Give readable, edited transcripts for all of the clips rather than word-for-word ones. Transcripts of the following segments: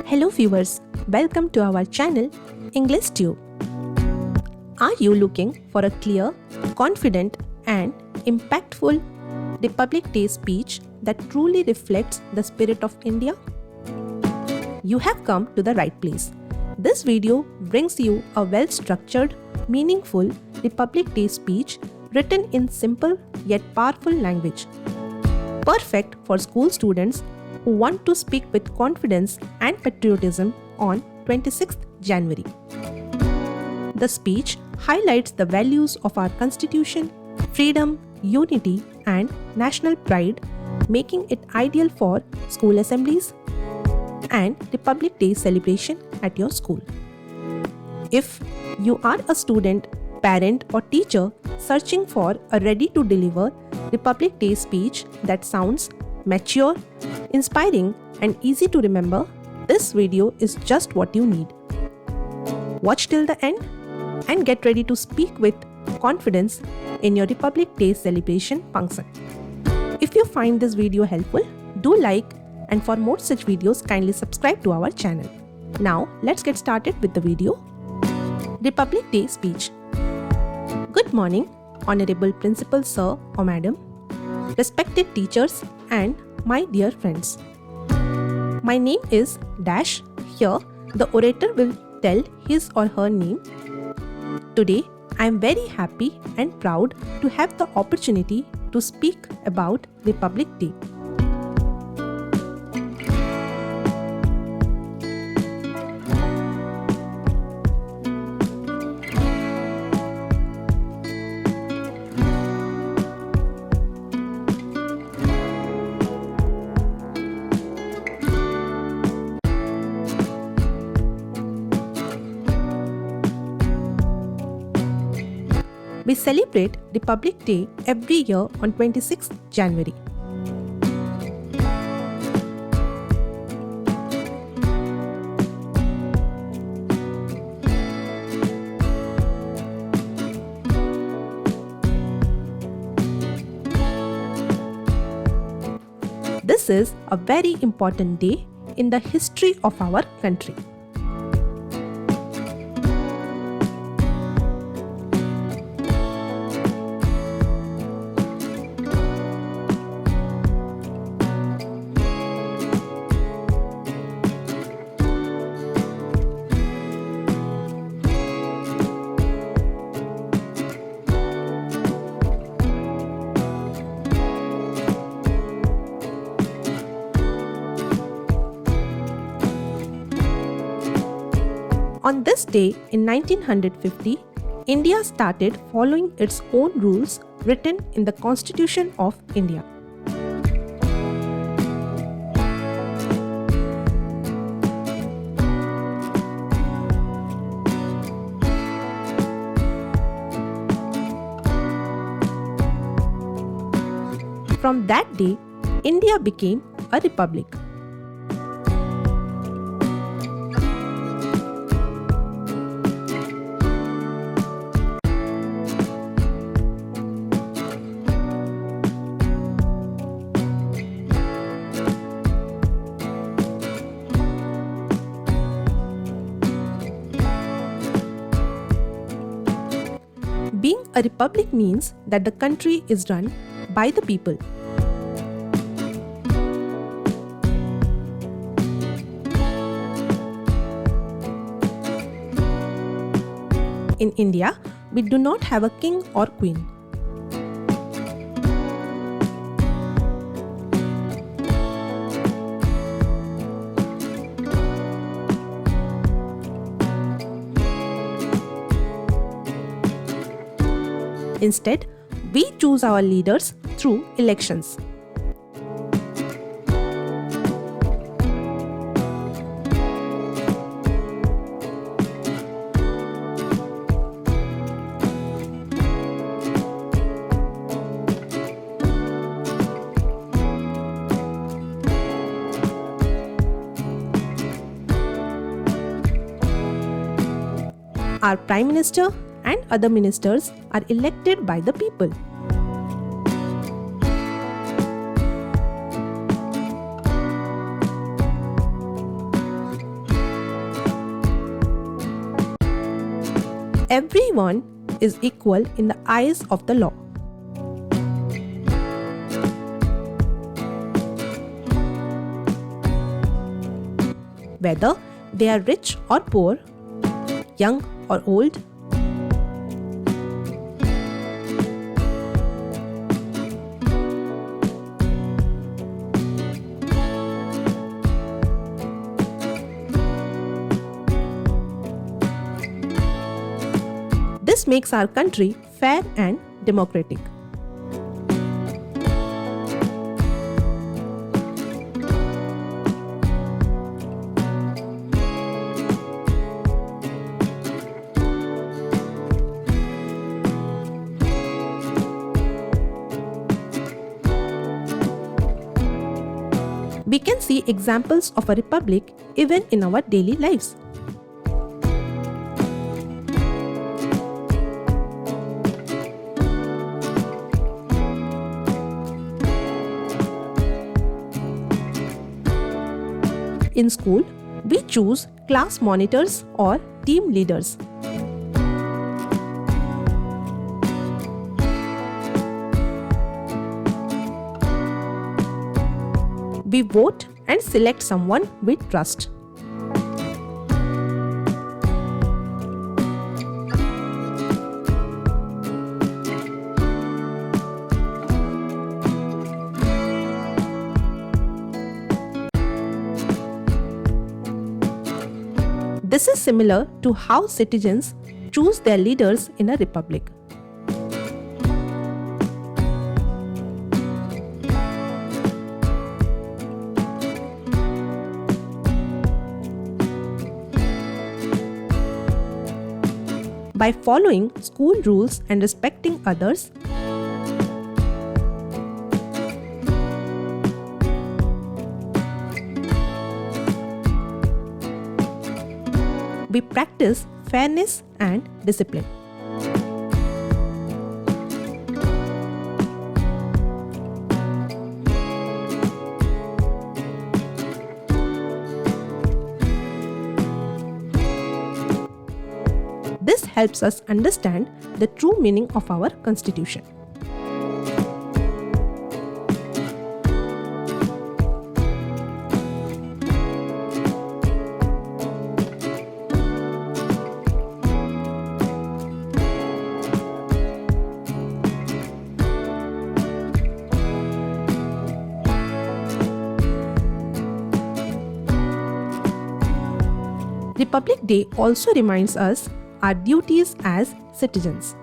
Hello viewers, welcome to our channel English Tube. Are you looking for a clear, confident and impactful Republic Day speech that truly reflects the spirit of India? You have come to the right place. This video brings you a well-structured, meaningful Republic Day speech written in simple yet powerful language. Perfect for school students who want to speak with confidence and patriotism on 26th January. The speech highlights the values of our Constitution, freedom, unity, and national pride, making it ideal for school assemblies and Republic Day celebration at your school. If you are a student, parent, or teacher searching for a ready-to-deliver Republic Day speech that sounds mature, inspiring, and easy to remember, this video is just what you need. Watch till the end and get ready to speak with confidence in your Republic Day celebration function. If you find this video helpful, do like, and for more such videos, kindly subscribe to our channel. Now, let's get started with the video. Republic Day speech. Good morning, Honorable Principal Sir or Madam, respected teachers and my dear friends. My name is Dash. Here, the orator will tell his or her name. Today, I am very happy and proud to have the opportunity to speak about Republic Day. We celebrate Republic Day every year on 26th January. This is a very important day in the history of our country. On this day in 1950, India started following its own rules written in the Constitution of India. From that day, India became a republic. Being a republic means that the country is run by the people. In India, we do not have a king or queen. Instead, we choose our leaders through elections. Our Prime Minister and other ministers are elected by the people. Everyone is equal in the eyes of the law. Whether they are rich or poor, young or old, this makes our country fair and democratic. We can see examples of a republic even in our daily lives. In school, we choose class monitors or team leaders. We vote and select someone we trust. This is similar to how citizens choose their leaders in a republic. By following school rules and respecting others, we practice fairness and discipline. This helps us understand the true meaning of our Constitution. Republic Day also reminds us our duties as citizens.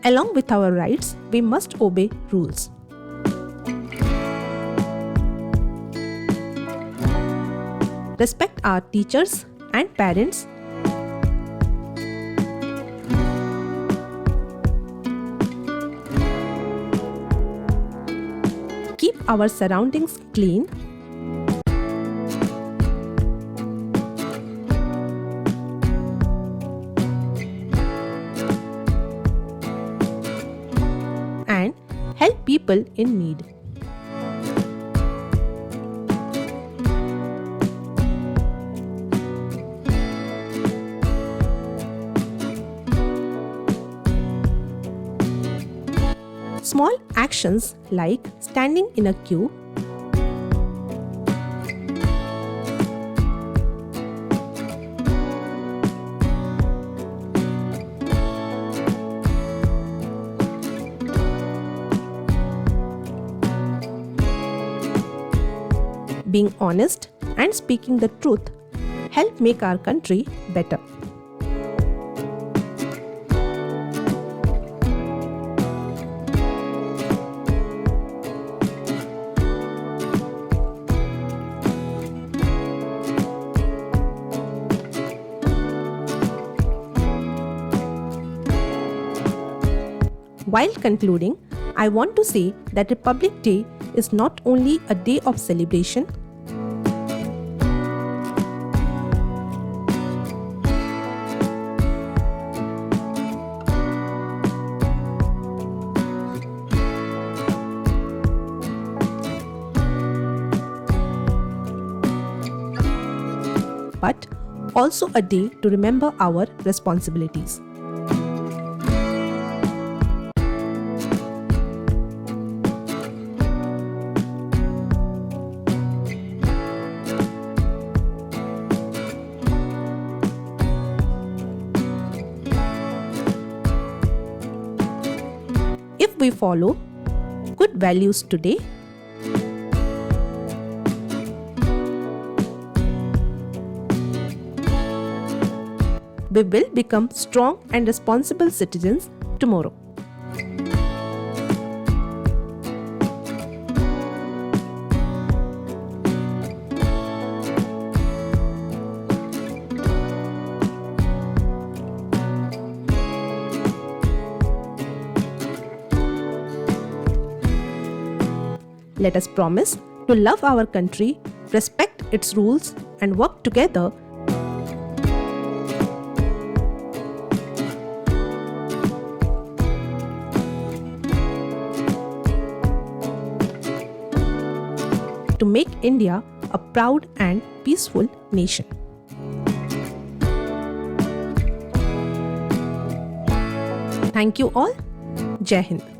Along with our rights, we must obey rules. Respect our teachers and parents. Keep our surroundings clean. And help people in need. Small actions like standing in a queue, being honest and speaking the truth help make our country better. While concluding, I want to say that Republic Day is not only a day of celebration, but also a day to remember our responsibilities. If we follow good values today, we will become strong and responsible citizens tomorrow. Let us promise to love our country, respect its rules, and work together to make India a proud and peaceful nation. Thank you all. Jai Hind.